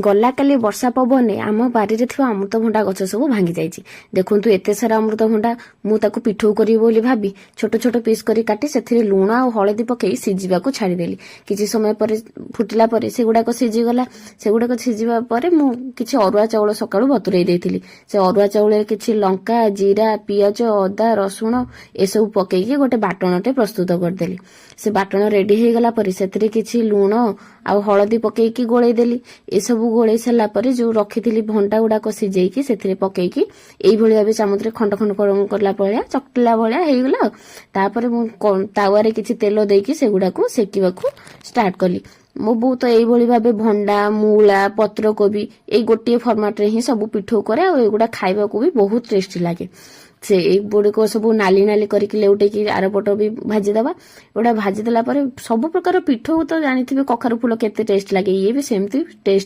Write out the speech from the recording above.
गला काली वर्षा पवन आम बारी थे अमृतभंडा गछ सब भांगी जाइए। देखु एत सारा अमृतभंडा मुझे पिठू करी बोली भाभी छोट छोट पीस करी काटी से लुण आ हलदी पकई सीझा को छाड़देली। किसी समय पर फुटिला से गुड़ाक सीझीगला। से गुड़ाक सीझा पर मुझे अरुआ चाउल सका बतुरई देती। से अरुआ चाउल किसी लंका जीरा पियाज अदा रसुण एसबू पकईकी गोटे बाटणटे प्रस्तुत करदेली। से बाटण रेडी हो गला पर से किसी लुण आ हलदी पकईकी गोलैदेली। एसबू गोलई सारा पर जो रखी भंटा गुड़ाक सीझेकी से पकईकी यही भाव चामच खंड खंड कला भाया चकटिला भाया होगला। तापर तावारे किसी तेल देकी से गुड़ाक सेकिबा स्टार्ट कली। मो बो तो यही भाव भंडा मूला पत्रकोबी ये गोटे फर्माट ही सब पिठो करे एगुड़ा खाइबा को भी बहुत टेस्टी लगे। से गुड़िक सब नाली नाली करके लेउटेकी आर पट भी भाजीदबा। एगुड़ा भाजीदेला सब प्रकार पिठो तो जानी कखारु फूल केते टेस्ट लगे ये भी सेमती टेस्ट।